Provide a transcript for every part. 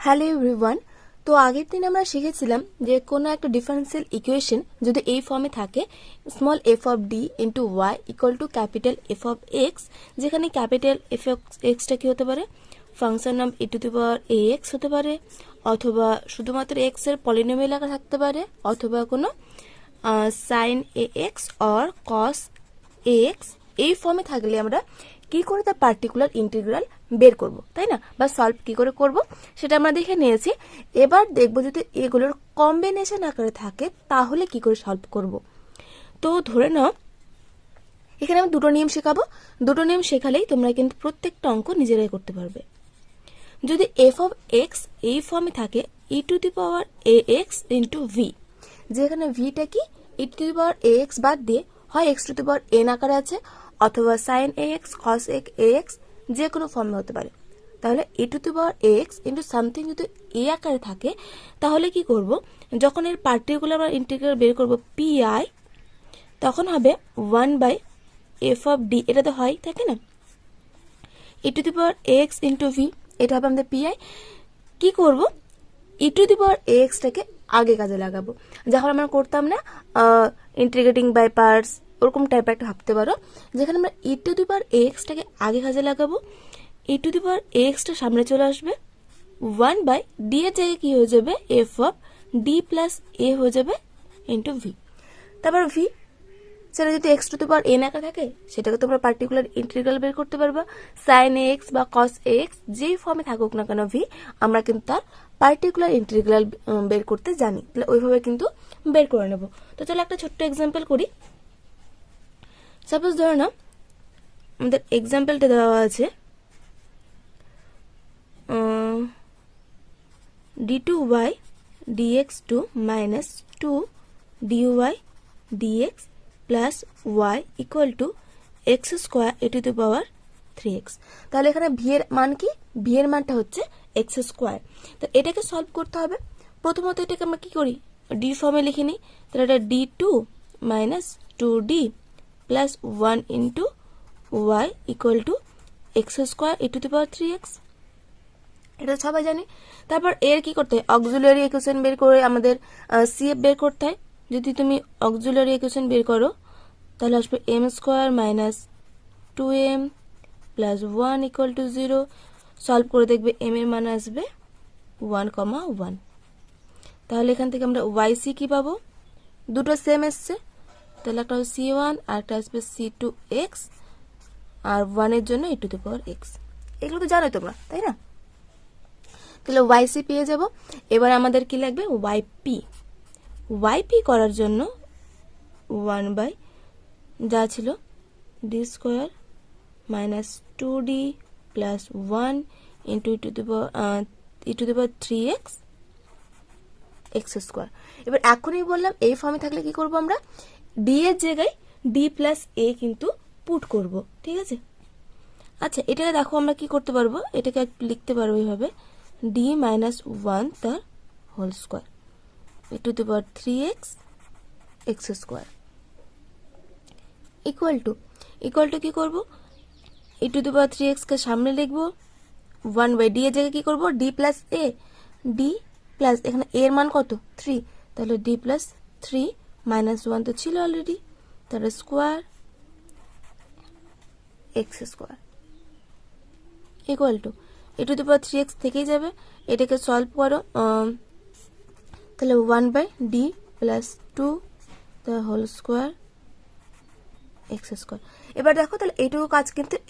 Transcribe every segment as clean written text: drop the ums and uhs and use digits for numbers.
Hello everyone. তো আগের দিন আমরা শিখেছিলাম যে কোনো একটা ডিফারেন্সিয়াল ইকুয়েশন যদি এই ফর্মে থাকে, small F of D into Y equal to capital F of X, যেখানে ক্যাপিটাল এফ অফ এক্সটা কি হতে পারে, function of E to the power A X হতে পারে, অথবা শুধুমাত্র এক্স এর পলিনোমিয়াল আকারে থাকতে পারে, অথবা কোনো sine A X or cos A X. এই ফর্মে থাকলে আমরা কি করে তার পার্টিকুলার ইন্টিগ্রাল বের করব, তাই না, বা সলভ কি করে করব সেটা আমরা দেখে নিয়েছি। এবার দেখব যদি এগুলোর কম্বিনেশন আকারে থাকে তাহলে কি করে সলভ করব। তো ধরে নাও এখানে আমি দুটো নিয়ম শেখাবো, দুটো নিয়ম শেখালেই তোমরা কিন্তু প্রত্যেকটা অঙ্ক নিজেরাই করতে পারবে। যদি এফ অফ এক্স এই ফর্মে থাকে e to the power A x into v, যেখানে ভিটা কি ই to the power A x বাদ দিয়ে হয় x to the power n আকারে আছে, অথবা সাইন এ এক্স কস এ এক্স, যে কোনো ফর্মে হতে পারে। তাহলে e to the power A x into something যদি এ আকারে থাকে তাহলে কি করব, যখন এর পার্টিকুলার আমরা ইন্টিগ্রাল বের করব পি আই, তখন হবে 1 বাই এফ অফ ডি, এটা তো হয় থাকে না, e to the power A x into v, এটা হবে আমাদের পি আই। কি করব, ই টু দি পাওয়ার এ এক্সটাকে আগে কাজে লাগাবো, যখন আমরা করতাম না ইন্টিগ্রেটিং বাই পার্টস, ওরকম টাইপের একটা ভাবতে পারো, যেখানে আমরা ই টু দি পাওয়ার এ এক্সটাকে আগে কাজে লাগাবো। ই to the power A extra সামনে চলে আসবে, 1 বাই ডি এর জায়গায় কি হয়ে যাবে, এফ অফ ডি প্লাস এ হয়ে যাবে ইন্টু ভি। তারপর ভি সেটা যদি x to the power N আঁকা থাকে সেটাকে তোমরা পার্টিকুলার ইন্টিগ্রাল বের করতে পারবা, সাইন এ এক্স বা কস এ এক্স যেই ফর্মে থাকুক না কেন ভি, আমরা কিন্তু তার পার্টিকুলার ইন্টিগ্রাল বের করতে জানি, তাহলে ওইভাবে কিন্তু বের করে নেব। তো চলো একটা ছোট্ট এক্সাম্পল করি। সাপোজ ধরো না আমাদের এক্সাম্পলটা দেওয়া আছে d2y dx2 minus 2 dy dx plus y equal to x square e to the power 3x। তাহলে এখানে v এর মান কি, v এর মানটা হচ্ছে x স্কোয়ার। তো এটাকে সলভ করতে হবে। প্রথমত এটাকে আমরা কি করি, d ফর্মে লিখে নিই। তাহলে এটা d2 minus 2d plus 1 into y equal to x square e to the power 3x, এটা সবাই জানি। তারপর এর কি করতে হয়, অক্সিলারি ইকুয়েশন বের করে আমাদের সিএফ বের করতে হয়। যদি তুমি অক্সিলারি ইকুয়েশন বের করো তাহলে আসবে M square minus 2m plus 1 equal to 0। Solve করে দেখবে এম এর মান আসবে 1,1। তাহলে এখান থেকে আমরা ওয়াই সি কি পাবো, দুটো সেম এসছে, তাহলে একটা হবে c1 আর একটা আসবে c2x, আর 1 এর জন্য e to the power x। এগুলো তো জানোই তোমরা, তাই না। তাহলে ওয়াইসি পেয়ে যাব। এবার আমাদের কি লাগবে, ওয়াইপি। ওয়াইপি করার জন্য 1 বাই যা ছিল D square minus 2d plus 1 into E to the power 3x x square. এবার এখনই বললাম এই ফর্মে থাকলে কি করব, আমরা ডি এর জায়গায় ডি প্লাস এ কিন্তু পুট করব, ঠিক আছে। আচ্ছা এটাকে দেখো আমরা কি করতে পারবো, এটাকে লিখতে পারবো এইভাবে, d minus 1 তার whole square e to the power 3x x square equal to কি করব, e to the power 3x কে সামনে লিখবো, 1 বাই d এর জায়গায় কি করব, d plus a, d plus এখানে a এর মান কত 3, তাহলে d প্লাস 3 মাইনাস 1 তো ছিল অলরেডি, তাহলে square x square equal two e to the power 3x থেকেই যাবে। এটাকে সলভ করো, তাহলে 1 by D plus 2 the whole square x square. এবার দেখো তাহলে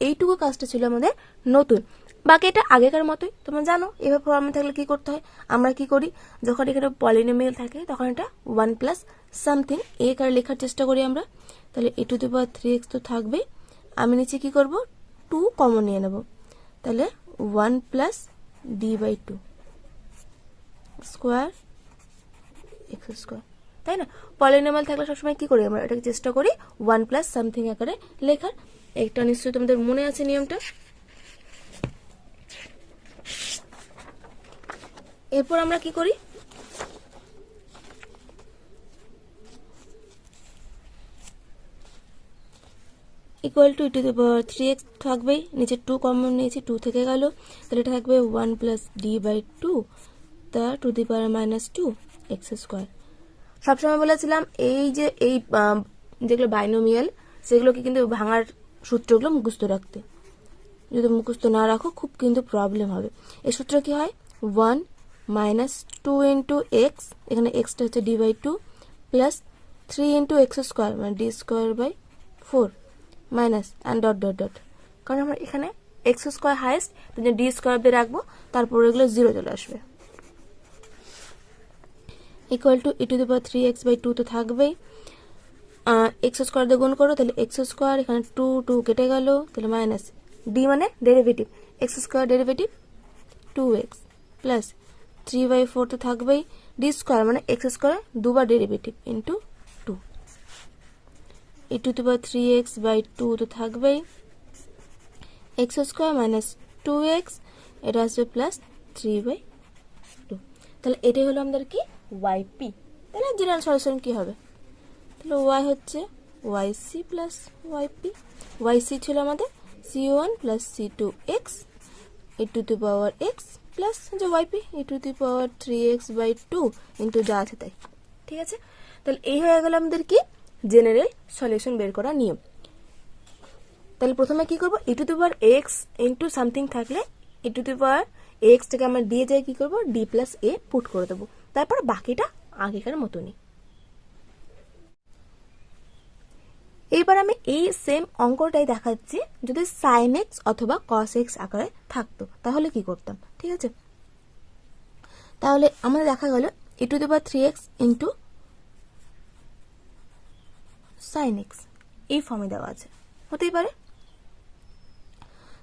এইটুকু কাজটা ছিল আমাদের নতুন, বাকি এটা আগেকার মতোই তোমরা জানো। এভাবে ফর্মে থাকলে কি করতে হয়, আমরা কি করি, যখন এখানে পলিনোমিয়াল থাকে তখন এটা 1 প্লাস সামথিং এ কারে লেখার চেষ্টা করি আমরা। তাহলে e to the power 3x তো থাকবেই, আমি নিচে কি করব 2 কমন নিয়ে নেব, তাহলে 1 plus D by 2 square x square, তাই না। পলিনোমিয়াল থাকলে সবসময় কি করি আমরা, এটাকে চেষ্টা করি 1 প্লাস সামথিং আকারে লেখার। এটা নিশ্চয়ই তোমাদের মনে আছে নিয়মটা। এরপর আমরা কি করি, equal to two the power 3x থাকবেই, নিচে 2 কমন নিয়েছি, 2 থেকে গেল, তাহলে এটা থাকবে 1 প্লাস ডি বাই 2 তা two the power minus 2 X square. সবসময় বলেছিলাম এই যে এই যেগুলো বাইনোমিয়াল সেগুলোকে কিন্তু ভাঙার সূত্রগুলো মুখস্থ রাখতে, যদি মুখস্থ না রাখো খুব কিন্তু প্রবলেম হবে। এই সূত্র কি হয়, 1 মাইনাস 2 ইন্টু এক্স, এখানে এক্সটা হচ্ছে D by 2 plus 3 into x square মানে D square by 4 minus and dot dot dot, কারণ আমরা এখানে এক্স স্কোয়ার হাইয়েস্ট, তাহলে ডি স্কোয়ার দিয়ে রাখবো, তারপর এগুলো 0 চলে আসবে। Equal to e to the power 3x by 2 তো থাকবেই, এক্স স্কোয়ার দিয়ে গুণ করো, তাহলে এক্স স্কোয়ার, এখানে 2 2 কেটে গেল, তাহলে মাইনাস ডি মানে derivative, X square derivative 2x plus 3 by 4 তো থাকবেই, ডি স্কোয়ার মানে এক্স স্কোয়ার দুবার derivative into 2, E to the power 3x by 2 তো থাকবেই, এক্স স্কোয়ার মাইনাস 2x, এটা আসবে প্লাস 3 বাই 2, তাহলে এটাই হলো আমাদের কি ওয়াইপি। তাহলে জেনারেল সলিউশন কি হবে, তাহলে ওয়াই হচ্ছে ওয়াইসি প্লাস ওয়াইপি, ওয়াইসি ছিল আমাদের c1 plus c2 x e to the power x plus যে YP e to the power 3x by 2 into যা আছে তাই। ঠিক আছে, তাহলে এই হয়ে গেল আমাদের কি জেনারেল সলিউশন বের করার নিয়ম। তাহলে প্রথমে কি করব, e to the power x into something থাকলে e to the power x থেকে আমরা ডি যায় কি করবো, ডি প্লাস এ পুট করে দেবো, তারপর বাকিটা আগেকার মতনই। এইবার আমি এই সেম অঙ্কটাই দেখাচ্ছি যদি সাইন এক্স অথবা কস এক্স আকারে থাকতো তাহলে কি করতাম। ঠিক আছে, তাহলে আমাদের দেখা গেল e to the power 3x into sine x এই ফর্মে দেওয়া আছে, হতেই পারে।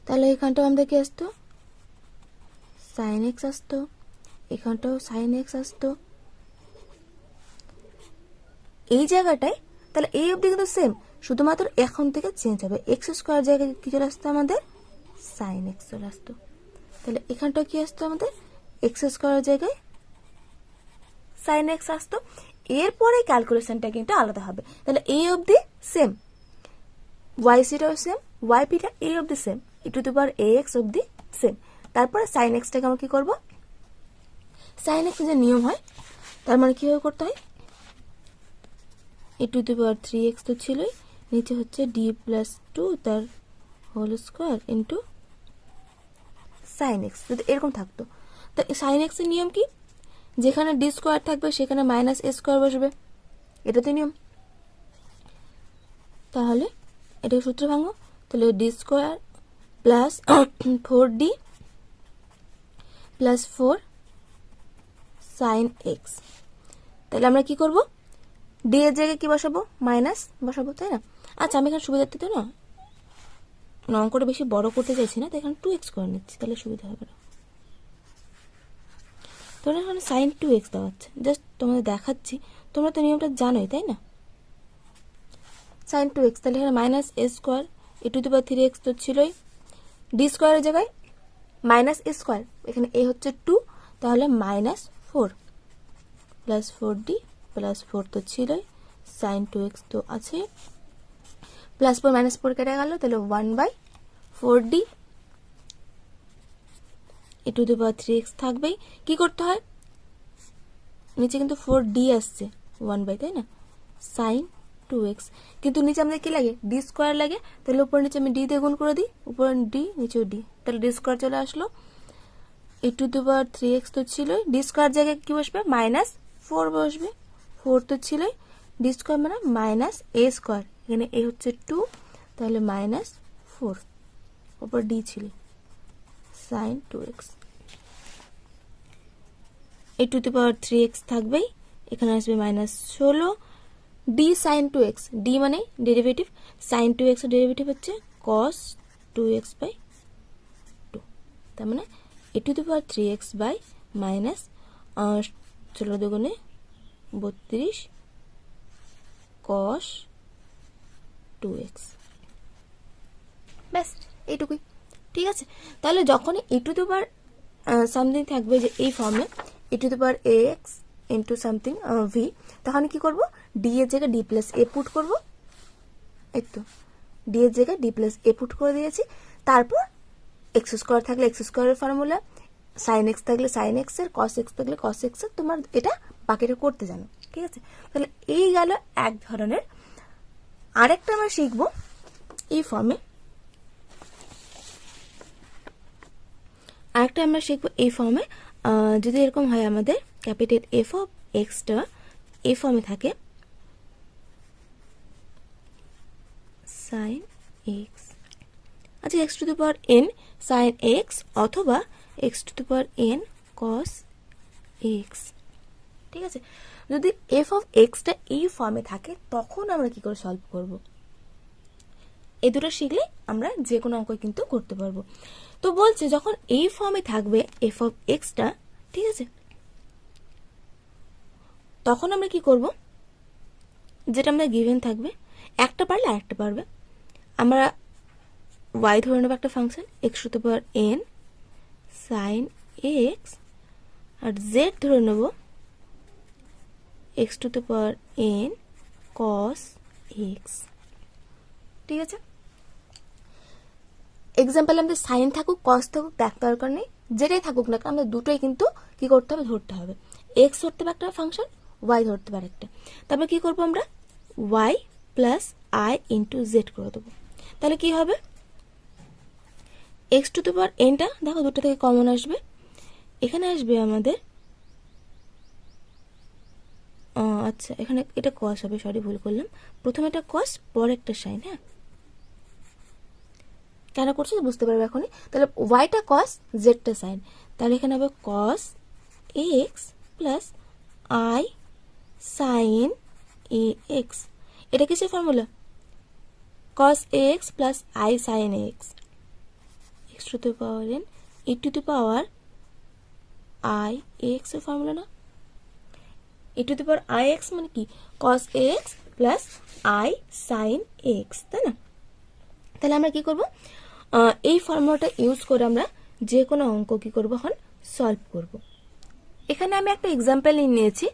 তাহলে এখানটাও আমাদের কি আসতো, সাইন এক্স আসতো, এখানটাও সাইন এক্স আসতো, এই জায়গাটায় তাহলে এই অবধি কিন্তু সেম, শুধুমাত্র এখন থেকে চেঞ্জ হবে, এক্স স্কোয়ার জায়গায় কি চলে আসতো আমাদের সাইন এক্স চলে আসতো, তাহলে এখানটা কি আসতো আমাদের এক্স স্কোয়ার জায়গায় সাইন এক্স আসতো। এরপরে ক্যালকুলেশনটা কিন্তু আলাদা হবে, তাহলে এই অবধি সেম, ওয়াইসিটাও সেম, ওয়াইপিটা এই অবধি same, E to the power A x অবধি সেম। তারপরে সাইন এক্সটাকে আমরা কি করবো, সাইন এক্স যে নিয়ম হয় তার মানে কিভাবে করতে হয়, ই টু দি পাওয়ার 3x তো ছিলই, নিচে হচ্ছে ডি প্লাস 2 তার whole square into sine X, যদি এরকম থাকতো। তো সাইন এক্স এর নিয়ম কি, যেখানে ডি স্কোয়ার থাকবে সেখানে মাইনাস এ স্কোয়ার বসবে, এটা তো নিয়ম। তাহলে এটা সূত্র ভাঙো, তাহলে D square plus 4d plus 4 sine X, তাহলে আমরা কি করব, ডি এর জায়গায় কি বসাবো, মাইনাস বসাবো, তাই না। আচ্ছা আমি এখানে সুবিধার্থে তো না অঙ্কটা বেশি বড় করতে চাইছি না, তো এখানে 2x করে নিচ্ছি, তাহলে সুবিধা হবে না। তোমরা এখানে সাইন 2x দেওয়া হচ্ছে, জাস্ট তোমাদের দেখাচ্ছি, তোমরা তো নিয়মটা জানোই তাই না। সাইন 2x, তাহলে এখানে minus A square e to the power 3x তো ছিলই, ডি স্কোয়ারের জায়গায় মাইনাস এ স্কোয়ার, এখানে এ হচ্ছে 2, তাহলে মাইনাস 4 প্লাস 4d প্লাস 4 তো ছিলই, সাইন 2x তো আছে, প্লাস 4 মাইনাস 4 কেটে গেল, তাহলে 1/4d E to the power 3x থাকবেই। কি করতে হয়, নিচে কিন্তু 4d আসছে 1/, তাই না, সাইন 2x, কিন্তু নিচে আমাদের কি লাগে, ডি স্কোয়ার লাগে, তাহলে উপর নিচে আমি ডি দিয়ে গুণ করে দিই, উপরে ডি নিচেও ডি, তাহলে ডি স্কোয়ার চলে আসলো, ই টু দি পাওয়ার 3x তো ছিলই, ডি স্কোয়ার জায়গায় কি বসবে, মাইনাস 4 বসবে, 4 তো ছিলই, ডি স্কোয়ার মানে মাইনাস এ স্কোয়ার, এখানে এ হচ্ছে 2, তাহলে মাইনাস 4 উপর ডি ছিল sign 2x, A to the power 3x থাকবেই, এখানে আসবে minus 16 D sine 2x, D মানে ডেরিভেটিভ, সাইন 2x এর ডেরিভেটিভ হচ্ছে cos 2x বাই 2, তার মানে e to the power 3x by minus 16 দুগুণে 32 cos 2x, ব্যাস এইটুকুই। ঠিক আছে, তাহলে যখনই ই টু দি পাওয়ার সামথিং থাকবে যে এই ফর্মে e to the power A x into something v, তখন কি করব, ডি এর জায়গায় ডি প্লাস এ পুট করবো, এই তো ডি এর জায়গায় ডি প্লাস এ পুট করে দিয়েছি, তারপর এক্স স্কোয়ার থাকলে এক্স স্কোয়ারের ফর্মুলা, সাইন এক্স থাকলে সাইন এক্স এর, কস এক্স থাকলে কস এক্স এর, তোমার এটা বাকিটা করতে জানো, ঠিক আছে। তাহলে এই গেল এক ধরনের। আরেকটা আমরা শিখবো এই ফর্মে, যদি এরকম হয় আমাদের ক্যাপিটাল এফ অফ এক্সটা এই ফর্মে থাকে, সাইন এক্স, আচ্ছা x to the power N sine x অথবা x to the power N cos x, ঠিক আছে। যদি এফ অফ এক্সটা এই ফর্মে থাকে তখন আমরা কি করে সলভ করব, এই দুটো শিখলে আমরা যে কোনো অঙ্ক কিন্তু করতে পারবো। তো বলছে যখন এই ফর্মে থাকবে এফ অফ এক্সটা, ঠিক আছে, তখন আমরা কি করব, যেটা আমরা গিভেন থাকবে, একটা পারলে আরেকটা পারবে, আমরা ওয়াই ধরে নেবো একটা function X to the power N sine X, আর জেড ধরে নেব X to the power N cos x, ঠিক আছে। এক্সাম্পল আমাদের সাইন থাকুক কস থাকুক দেখ দরকার নেই, যেটাই থাকুক না আমাদের দুটোই কিন্তু কি করতে হবে, ধরতে হবে। এক্স ধরতে হবে একটা ফাংশন, ওয়াই ধরতে পারে একটা, তারপরে কি করবো আমরা Y plus I into Z করে দেবো। তাহলে কি হবে, এক্স টু দি পাওয়ার এনটা দেখো দুটো থেকে কমন আসবে, এখানে আসবে আমাদের, আচ্ছা এখানে এটা কস হবে, সরি ভুল করলাম, প্রথমে একটা কস পরে একটা সাইন, হ্যাঁ কেন করছো বুঝতে পারবে এখনই। তাহলে ওয়াইটা কস জেডটা সাইন, তাহলে এখানে হবে cos x plus i sine x, এটা কিসের formula, cos x plus i sine x, x to the power n e to the power I x এর ফর্মুলা না, e to the power I x মানে কি cos x plus i sine x, তাই না। তাহলে আমরা কি করব, এই ফর্মুলাটা ইউজ করে আমরা যে কোনো অঙ্ক কি করব এখন সলভ করব। এখানে আমি একটা এক্সাম্পল নিয়েছি,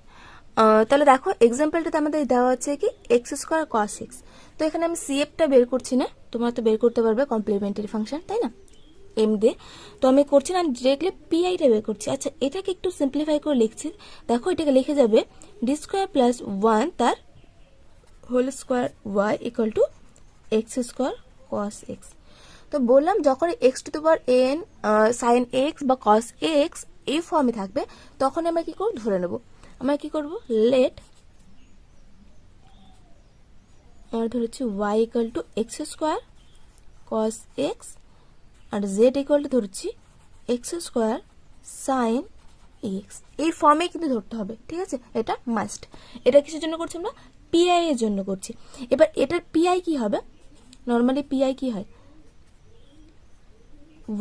তাহলে দেখো এক্সাম্পলটাতে আমাদের দেওয়া হচ্ছে কি এক্স স্কোয়ার কস এক্স, তো এখানে আমি সিএফটা বের করছি না, তোমরা তো বের করতে পারবে কমপ্লিমেন্টারি ফাংশন, তাই না, এম দিয়ে, তো আমি করছি না, ডিরেক্টলি পিআইটা বের করছি। আচ্ছা এটাকে একটু সিম্পলিফাই করে লিখছি, দেখো এটাকে লিখে যাবে ডি স্কোয়ার প্লাস ওয়ান তার whole square Y equal to X square cos X. তো বললাম যখন X to the power N sine X বা কস এক্স এই ফর্মে থাকবে তখন আমরা কি করব, ধরে নেব, আমরা কি করব লেট, আমরা ধরেছি Y equal to X square cos X আর জেড ইকুয়াল টু ধরছি এক্স স্কোয়ার সাইন এক্স, এই ফর্মে কিন্তু ধরতে হবে, ঠিক আছে, এটা মাস্ট। এটা কিসের জন্য করছি আমরা, পিআই এর জন্য করছি। এবার এটার পিআই কি হবে, নর্মালি পিআই কি হয়,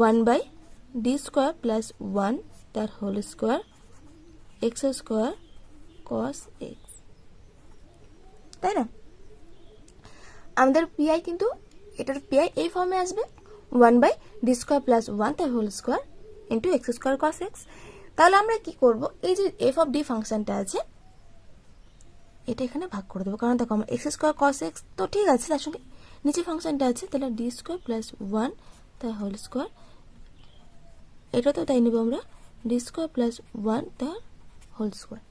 1 ডি স্কোয়ার প্লাস 1 তার whole square x square cos X, তাই না। আমাদের পিআই কিন্তু এটার পিআই এই ফর্মে আসবে 1 ডি স্কোয়ার প্লাস 1 তার whole square into x square cos X. তাহলে আমরা কি করব, এই যে এফ অফ ডি ফাংশনটা আছে এটা এখানে ভাগ করে দেবো, কারণ দেখো আমার এক্স স্কোয়ার কস এক্স তো ঠিক আছে, তার সঙ্গে নিচে ফাংশনটা আছে, তাহলে ডি স্কোয়ার প্লাস 1 তার হোল স্কোয়ার, এটা তো তাই নেব আমরা ডি স্কোয়ার প্লাস 1 তার হোল স্কোয়ার,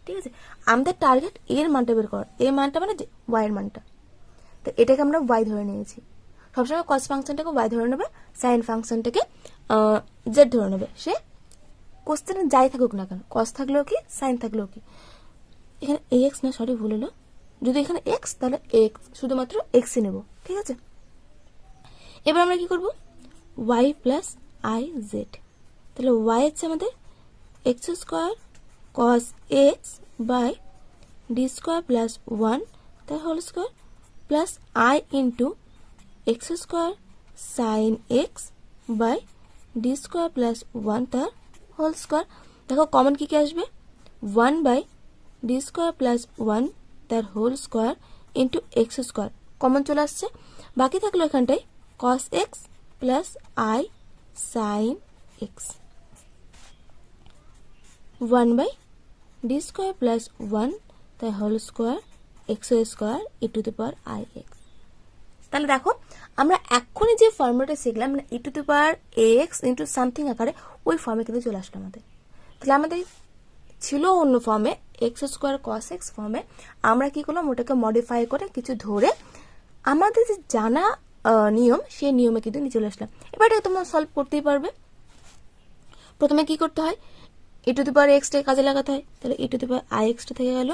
ঠিক আছে। আমাদের টার্গেট এর মানটা বের করা, এর মানটা মানে ওয়াই এর মানটা, তো এটাকে আমরা ওয়াই ধরে নিয়েছি। সবসময় কস ফাংশনটাকে ওয়াই ধরে নেবে, সাইন ফাংশনটাকে জেড ধরে নেবে, সে কোশ্চেনে যাই থাকুক না কেন, কস থাকলেও কি সাইন থাকলেও কি, এখানে এক্স না সরি ভুল হলো, যদি এখানে এক্স তাহলে এক্স শুধুমাত্র এক্সই নেব, ঠিক আছে। এবার আমরা কি করব, ওয়াই প্লাস আই জেড, তাহলে ওয়াই হচ্ছে আমাদের X square cos X by D square plus 1 তার whole square plus I into x square sine X by D square plus 1 তার হোল স্কোয়ার। দেখো কমন কি কি আসবে, 1 ডি স্কোয়ার প্লাস 1 তার whole square into x square common চলে আসছে, বাকি থাকলো এখানটায় cos x plus i sine x, 1 D square plus 1 তার whole square x square e to the power I x. তাহলে দেখো আমরা এখনই যে ফর্মুলাটা শিখলাম মানে e to the power ax into something আকারে ওই ফর্মে কিন্তু চলে আসলো আমাদের। তাহলে আমাদের ছিল অন্য ফর্মে এক্স স্কোয়ার কস এক্স ফর্মে, আমরা কি করলাম ওটাকে মডিফাই করে কিছু ধরে আমাদের যে জানা নিয়ম সেই নিয়মে কিন্তু নিয়ে চলে আসলাম। এবার এটা তোমরা সলভ করতেই পারবে। প্রথমে কি করতে হয়, e টু দি পাওয়ার এক্সটাকে কাজে লাগাতে হয়। তাহলে e to the power I extra থেকে গেল,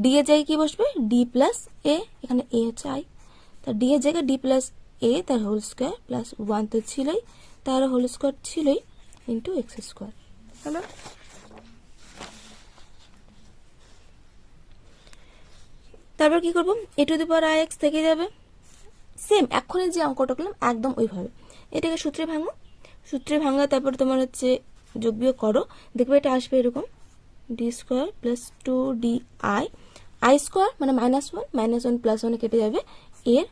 ডি এর জায়গায় কি বসবে ডি প্লাস এ, এখানে এ হচ্ছে আই, তা ডি এর জায়গায় ডি প্লাস এ তার হোল স্কোয়ার প্লাস 1 তো ছিলই, তার হোল স্কোয়ার ছিলই ইন্টু এক্স স্কোয়ার। হলো তারপর কি করবো, e to the power I x থেকে যাবে, সেম এখনই যে অঙ্কটা করলাম একদম ওইভাবে এটাকে সূত্রে ভাঙো, সূত্রে ভাঙা তারপর তোমার হচ্ছে যোগ বিয়োগ করো, দেখবে এটা আসবে এরকম D square plus 2 I, I square মানে -1 -1 প্লাস 1 কেটে যাবে, এর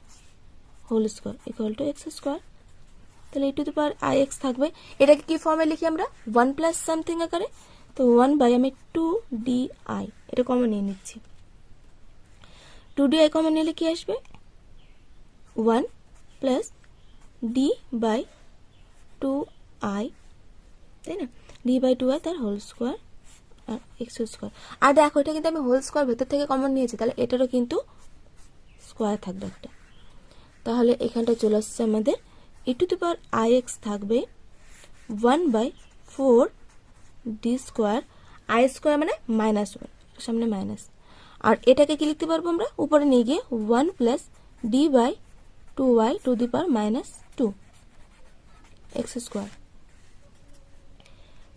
whole square equal to X square. তাহলে e to the power I X থাকবে, এটাকে কি ফর্মে লিখি আমরা 1 প্লাস সামথিং আকারে, তো 1 বাই আমি 2 আই, এটা কমন নিয়ে নিচ্ছি, 2 আই কমন নিলে কি আসবে 1 প্লাস ডি বাই 2i, তাই না, ডি বাই 2i তার হোল স্কোয়ার আর এক্স স্কোয়ার। আর দেখো এটা কিন্তু আমি হোল স্কোয়ার ভেতর থেকে কমন নিয়েছি, তাহলে এটারও কিন্তু স্কোয়ার থাকবে একটা। তাহলে এখানটা চলে আসছে আমাদের e to the power I X থাকবে 1/4 ডি স্কোয়ার, আই স্কোয়ার মানে -1 সামনে মাইনাস, আর এটাকে কি লিখতে পারবো আমরা উপরে নিয়ে গিয়ে 1 plus D by 2y to the power -2 X square,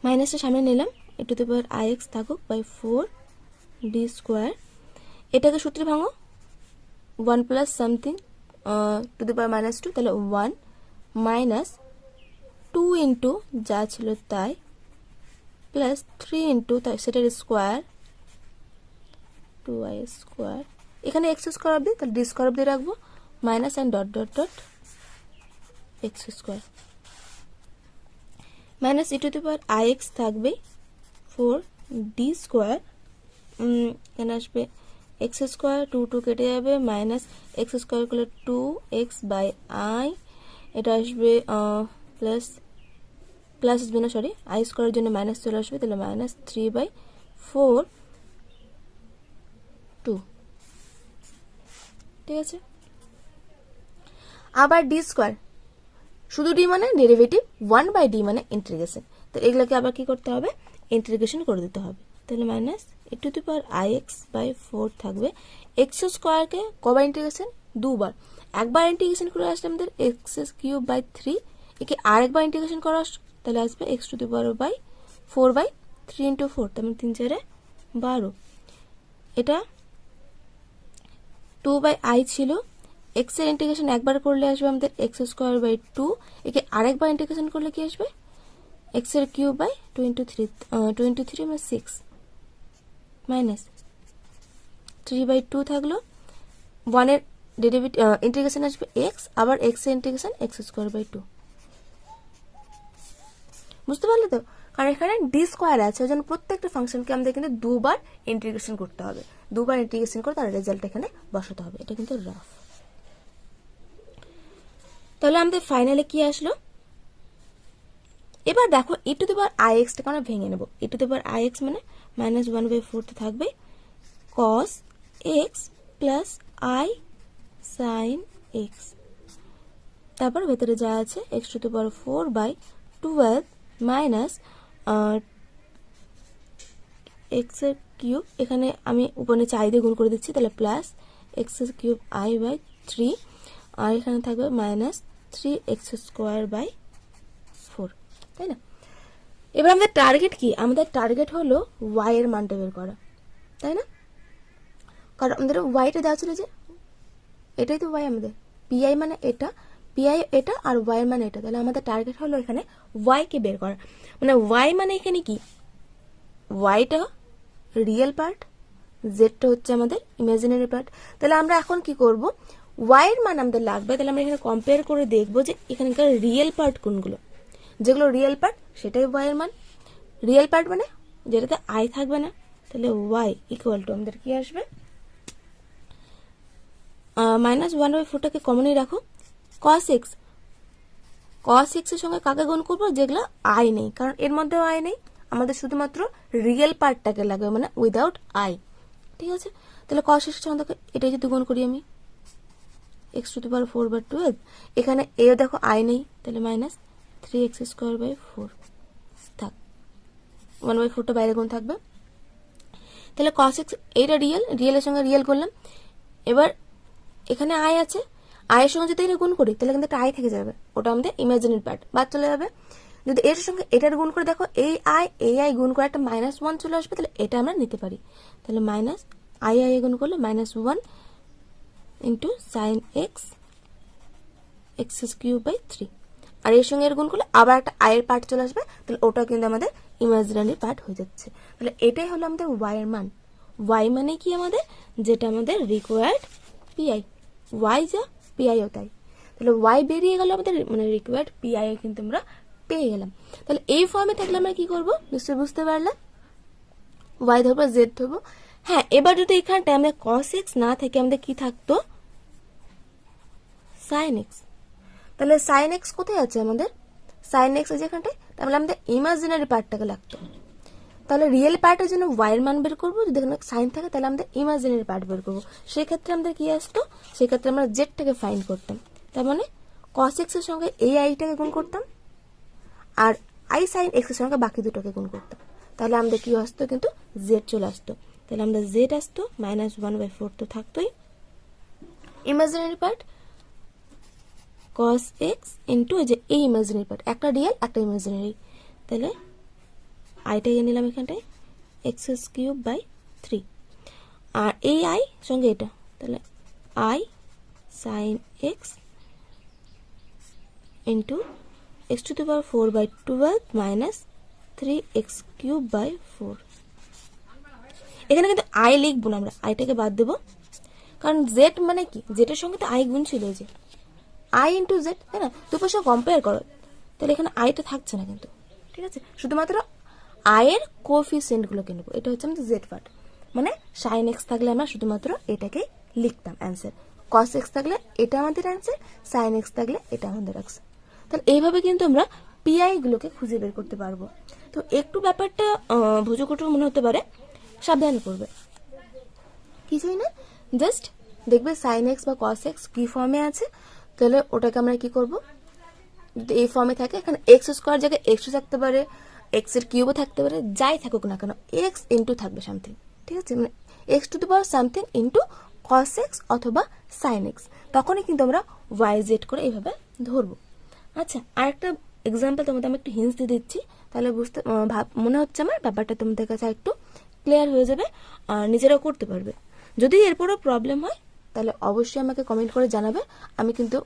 মাইনাসটা সামনে নিলাম, e to the power I X থাকুক বাই 4 ডি স্কোয়ার, এটাকে সূত্রে ভাঙো 1 plus something to the power -2, তাহলে 1 মাইনাস 2 ইন্টু যা ছিল তাই প্লাস 3 ইন্টু তাই সেটার স্কোয়ার 2i স্কোয়ার, এখানে এক্স স্কোয়ার অব্দি, তাহলে ডি স্কোয়ার অব্দি রাখবো, minus and dot dot dot x square minus e to the power I X থাকবে 4 ডি স্কোয়ার, এখানে আসবে এক্স স্কোয়ার 2 কেটে যাবে, মাইনাস এক্স স্কোয়ার করলে 2x বাই আই, এটা আসবে প্লাস প্লাস আসবে না সরি, আই স্কোয়ারের জন্য মাইনাস চলে আসবে, তাহলে -3/4 2, ঠিক আছে। আবার ডি স্কোয়ার, শুধু ডি মানে ডেরিভেটিভ, 1/d মানে ইন্টিগ্রেশন, তো এগুলোকে আবার কি করতে হবে ইন্টিগ্রেশন করে দিতে হবে, তাহলে minus e to the power I X by 4 থাকবে, এক্স স্কোয়ারকে কবার ইন্টিগ্রেশন দুবার, একবার ইন্টিগ্রেশন করে আসলে আমাদের এক্স কিউব বাই 3, একে আরেকবার ইন্টিগ্রেশন করা তাহলে আসবে X to the power by 4/3 into 4, তার মানে 3 4 12, এটা 2/i ছিল, এক্স এর ইন্টিগ্রেশন একবার করলে আসবে আমাদের এক্স স্কোয়ার বাই 2, একে আরেকবার ইন্টিগ্রেশন করলে কি আসবে এক্স এর কিউব বাই 2 ইন্টু 3 মানে 6 মাইনাস 3/2 থাকলো, 1 এর ডেরিভেটিভ ইন্টিগ্রেশন আসবে এক্স, আবার এক্স এর ইন্টিগ্রেশন এক্স স্কোয়ার বাই 2, বুঝতে পারলে তো, কারণ এখানে ডি স্কোয়ার আছে ওই জন্য প্রত্যেকটা ফাংশনকে আমাদের কিন্তু দুবার ইন্টিগ্রেশন করতে হবে, দুবার ইন্টিগ্রেশন করে তার রেজাল্ট এখানে বসাতে হবে, এটা কিন্তু রাফ। তাহলে আমাদের ফাইনালে কি আসলো, এবার দেখো e to the power i এক্সটাকে আমরা ভেঙে নেব, e to the power I x মানে -1/4 থাকবে cos x plus i sin x, তারপর ভেতরে যা আছে x to the power 4/12 minus x এর কিউব, এখানে আমি উপরে নিচে i দিয়ে গুণ করে দিচ্ছি, তাহলে প্লাস x এর কিউব i বাই 3, আর এখানে থাকবে মাইনাস 3x স্কোয়ার বাই 4, তাই না। এবার আমাদের টার্গেট কি, আমাদের টার্গেট হলো y এর মানটা বের করা, তাই না, কারণ আমাদের yটা দেওয়া ছিল যে এটাই তো y, আমাদের pi মানে এটা, pi এটা আর y এর মানে এটা, তাহলে আমাদের টার্গেট হলো এখানে y কে বের করা, মানে y মানে এখানে কি yটা রিয়েল পার্ট, জেডটা হচ্ছে আমাদের ইমাজিনারি পার্ট, তাহলে আমরা এখন কি করব y এর মান আমাদের লাগবে, তাহলে আমরা এখানে কম্পেয়ার করে দেখব যে এখানকার রিয়েল পার্ট কোনগুলো, যেগুলো রিয়েল পার্ট সেটাই y এর মান, রিয়েল পার্ট মানে যেটাতে i থাকবে না, তাহলে y ইকুয়াল টু আমাদের কি আসবে -1/4টাকে কমনই রাখো। cos x এর সঙ্গে কাকে গুণ করবো? যেগুলো আই নেই, কারণ এর মধ্যেও আই নেই, আমাদের শুধুমাত্র রিয়েল পার্টটাকে লাগবে, মানে উইদাউট আই। ঠিক আছে, তাহলে cos x এর সঙ্গে এটাই যদি গুণ করি আমি x⁴/12, এখানে এও দেখো আই নেই, তাহলে -3x²/4 থাক, 1/4টা বাইরে গুণ থাকবে। তাহলে cos x এইটা রিয়েলের সঙ্গে রিয়েল করলাম। এবার এখানে আই আছে, আয়ের সঙ্গে যদি এটা গুণ করি তাহলে কিন্তু একটা আই থেকে যাবে, ওটা আমাদের ইমাজিনারি পার্ট বাদ চলে যাবে। যদি এর সঙ্গে এটার গুণ করে দেখো এই আই গুণ করে একটা -1 চলে আসবে, তাহলে এটা আমরা নিতে পারি। তাহলে আই গুণ করলে -1 ইন্টু সাইন এক্স x³ আর এর সঙ্গে এর গুণ করলে আবার একটা আয়ের পার্ট চলে আসবে, তাহলে ওটা কিন্তু আমাদের ইমাজিনারি পার্ট হয়ে যাচ্ছে। তাহলে এটাই হলো আমাদের ওয়াই এর মান। ওয়াই মানে কি আমাদের? যেটা আমাদের রিকোয়ার্ড পিআই, ওয়াই যা পিআইও তাই। তাহলে ওয়াই বেরিয়ে গেল আমাদের, মানে রিকোয়ার্ড পিআই কিন্তু আমরা পেয়ে গেলাম। তাহলে এই ফর্মে থাকলে আমরা কি করব? নিশ্চয়ই বুঝতে পারলাম, ওয়াই ধরবো, জেড ধরবো। হ্যাঁ, এবার যদি এখানটায় আমাদের cos x না থেকে আমাদের কি থাকতো? sin x। তাহলে sin x কোথায় আছে আমাদের? sin x আছে এখানটায়, তাহলে আমাদের ইমাজিনারি পার্টটাকে লাগতো। তাহলে রিয়েল পার্টের জন্য ওয়াই এর মান বের করবো, যদি এখানে সাইন থাকে তাহলে আমাদের ইমাজিনারি পার্ট বের করবো। সেক্ষেত্রে আমাদের কি আসতো? সেক্ষেত্রে আমরা জেডটাকে ফাইন্ড করতাম। তার মানে cos x এর সঙ্গে এই আইটাকে গুণ করতাম, আর আই সাইন এক্স এর সঙ্গে বাকি দুটোকে গুণ করতাম, তাহলে আমাদের কি আসতো? কিন্তু জেড চলে আসতো। তাহলে আমরা জেড আসতো, -1/4 তো থাকতোই। Imaginary part cos x into এই যে এই ইমাজিনারি পার্ট, একটা রিয়েল একটা ইমাজিনারি, তাহলে আইটাকে নিলাম এখানটায় x³ আর এই আই সঙ্গে এটা, তাহলে I sine x into x⁴/12 -3x³/4। এখানে কিন্তু আই লিখবো না, আমরা আইটাকে বাদ দেবো, কারণ জেড মানে কি? জেডের সঙ্গে তো আই গুণ ছিল, যে আই ইন্টু জেড, তাই না? দুটোর সঙ্গে কম্পেয়ার করো, তাহলে এখানে আইটা থাকছে না কিন্তু। ঠিক আছে, শুধুমাত্র আয়ের কোএফিসিয়েন্টগুলোকে নেবো, এটা হচ্ছে আমাদের জেড পার্ট। মানে সাইন এক্স থাকলে আমরা শুধুমাত্র এটাকেই লিখতাম অ্যান্সার, cos x থাকলে এটা আমাদের অ্যান্সার, সাইন এক্স থাকলে এটা আমাদের অ্যান্সার। তাহলে এইভাবে কিন্তু আমরা পিআই গুলোকে খুঁজে বের করতে পারবো। তো একটু ব্যাপারটা ভুজকটু মনে হতে পারে, সাবধানে করবে, কিছুই না, জাস্ট দেখবে সাইন এক্স বা cos x কি ফর্মে আছে, তাহলে ওটাকে আমরা কি করব? যদি এই ফর্মে থাকে, এখানে x² জায়গায় x থাকতে পারে, x³ থাকতে পারে, যাই থাকুক না কেন x ইন্টু থাকবে সামথিং। ঠিক আছে, মানে x⁻ something into cos x অথবা sin x, তখনই কিন্তু আমরা y z করে এইভাবে ধরবো। আচ্ছা, আর একটা এক্সাম্পল তোমাদের আমি একটু হিন্টস দিয়ে দিচ্ছি, তাহলে বুঝতে মনে হচ্ছে আমার ব্যাপারটা তোমাদের কাছে একটু ক্লিয়ার হয়ে যাবে আর নিজেরাও করতে পারবে। যদি এরপরও প্রবলেম হয় তাহলে অবশ্যই আমাকে কমেন্ট করে জানাবে, আমি কিন্তু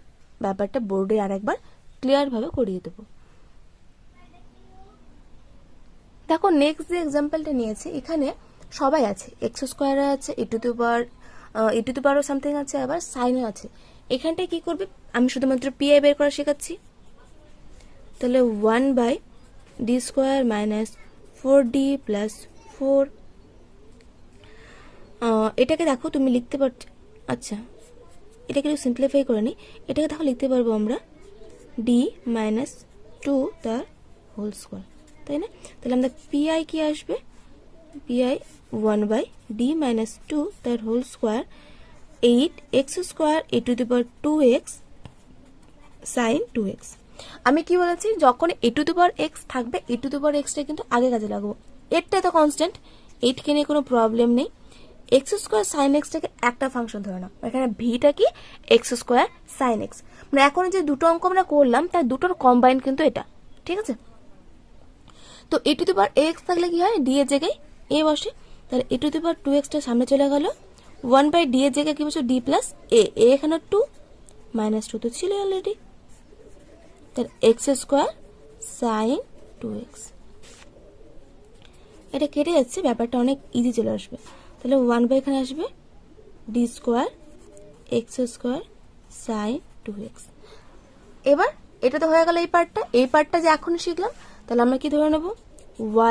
ব্যাপারটা বোর্ডে আরেকবার ক্লিয়ারভাবে করিয়ে দেবো। দেখো নেক্সট যে এক্সাম্পলটা নিয়েছি, এখানে সবাই আছে, x² আছে, e⁻ সামথিং আছে, আবার সাইনও আছে। এখানটায় কি করবে? আমি শুধুমাত্র পিআই বের করা শেখাচ্ছি। তাহলে 1/d² - 4d + 4, এটাকে দেখো তুমি লিখতে পারছো। আচ্ছা, এটাকে একটু সিম্পলিফাই করে নিই। এটাকে দেখো লিখতে পারবো আমরা d - 2 তার হোল স্কোয়ার, তাই না? তাহলে আমাদের পিআই কি আসবে? পিআই 1/d - 2 তার whole square 8x² e⁻²x sin 2x। আমি কি বলেছি? যখন e⁻x থাকবে, e⁻xটা কিন্তু আগে কাজে লাগবো, এরটা তো কনস্ট্যান্ট, 8কে নিয়ে কোনো প্রবলেম নেই। x² sin x টাকে একটা ফাংশন ধরে নাও, এখানে ভিটা কি? x² sin x, মানে এখন যে দুটো অঙ্ক আমরা করলাম তার দুটোর কম্বাইন কিন্তু এটা। ঠিক আছে, তো e⁻x থাকলে কি হয়? d এর জায়গায় a বসে, তাহলে e⁻2x টা সামনে চলে গেল, 1/d এর জায়গায় কি বসে? d + a, এখানে 2 -2 তো ছিল অলরেডি, তাহলে x² sin 2x। এটা কেটে যাচ্ছে, ব্যাপারটা অনেক ইজি চলে আসবে। তাহলে 1/, এখানে আসবে d² x² sin 2x। এবার এটা তো হয়ে গেল এই পার্টটা। এই পার্টটা যে এখন শিখলাম, তাহলে আমরা কি ধরে নেব?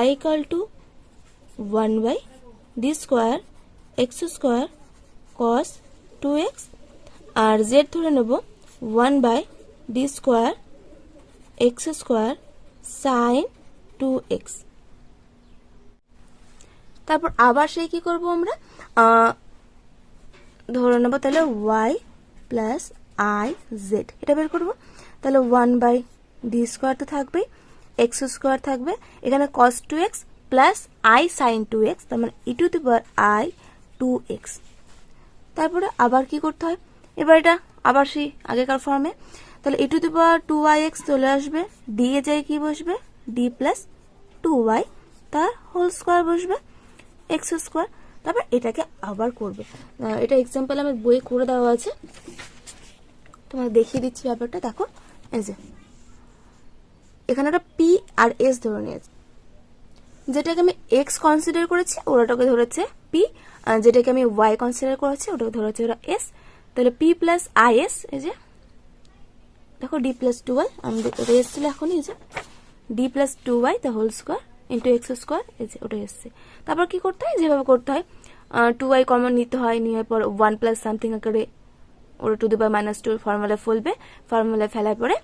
y = 1/d² x² cos 2x আর জেড ধরে নেব 1/d² x² sin 2x। তারপর আবার সেই কি করব আমরা, ধরে নেব তাহলে y প্লাস আই জেড, এটা বের করব। তাহলে 1/d² তো থাকবেই, x² থাকবে, এখানে cos 2x plus i sin 2x, তার মানে e⁻i 2x। তারপরে আবার কি করতে হয়, এবার এটা আবার সেই আগেকার ফর্মে, তাহলে e⁻2yx চলে আসবে, d এ যায় কি বসবে, d প্লাস 2y তার হোল স্কোয়ার বসবে x²। তারপর এটাকে আবার করবে, এটা এক্সাম্পল আমার বইয়ে করে দেওয়া আছে, তোমাকে দেখিয়ে দিচ্ছি ব্যাপারটা। দেখো এই যে এখানে একটা p আর s ধরে নিয়েছে, যেটাকে আমি x কনসিডার করেছি ওটাকে ধরেছে p, আর যেটাকে আমি y কনসিডার করেছি ওটাকে ধরেছে ওরা s। তাহলে p প্লাস is, এই যে দেখো d প্লাস 2y, আমি ওটা এসেছিল এখনই, এই যে d plus 2y the whole square into x², এই যে ওটা এসছে। তারপর কি করতে হয়, যেভাবে করতে হয় 2y কমন নিতে হয়, নিয়ে পর 1 প্লাস সামথিং আকারে ওটা টু দি পাওয়ার -2 ফর্মুলা ফেলবে, ফর্মুলা ফেলার পরে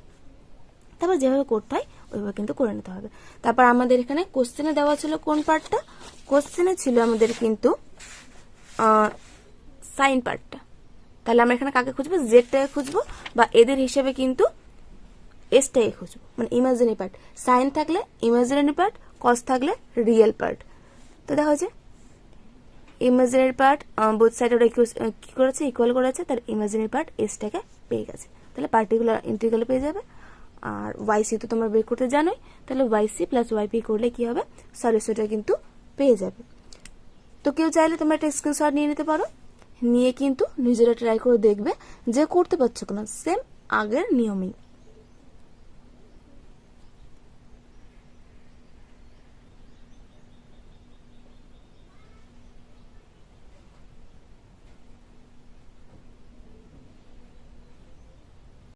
তারপর যেভাবে করতে হয় ওইভাবে কিন্তু করে নিতে হবে। তারপর আমাদের এখানে কোশ্চেনে দেওয়া ছিল কোন পার্টটা, কোশ্চেনে ছিল আমাদের কিন্তু সাইন পার্টটা। তাহলে আমরা এখানে কাকে খুঁজবো, জেডটাকে খুঁজবো, বা এদের হিসেবে কিন্তু এসটাকে খুঁজবো, মানে ইমাজিনারি পার্ট। সাইন থাকলে ইমাজিনারি পার্ট, কস থাকলে রিয়েল পার্ট। তো দেখা হচ্ছে ইমাজিনারি পার্ট বোথ সাইড ওরা কি করেছে, ইকুয়াল করেছে, তার ইমাজিনারি পার্ট এসটাকে পেয়ে গেছে, তাহলে পার্টিকুলার ইন্টিগ্রাল পেয়ে যাবে। আর ওয়াইসি তো তোমরা বের করতে জানোই, তাহলে ওয়াইসি প্লাস ওয়াইপি করলে কি হবে, সলিউশনটা কিন্তু পেয়ে যাবে। তো কেউ চাইলে তোমরা একটা স্ক্রিনশট নিয়ে নিতে পারো, নিয়ে কিন্তু নিজেরা ট্রাই করে দেখবে যে করতে পারছো কিনা, সেম আগের নিয়মেই।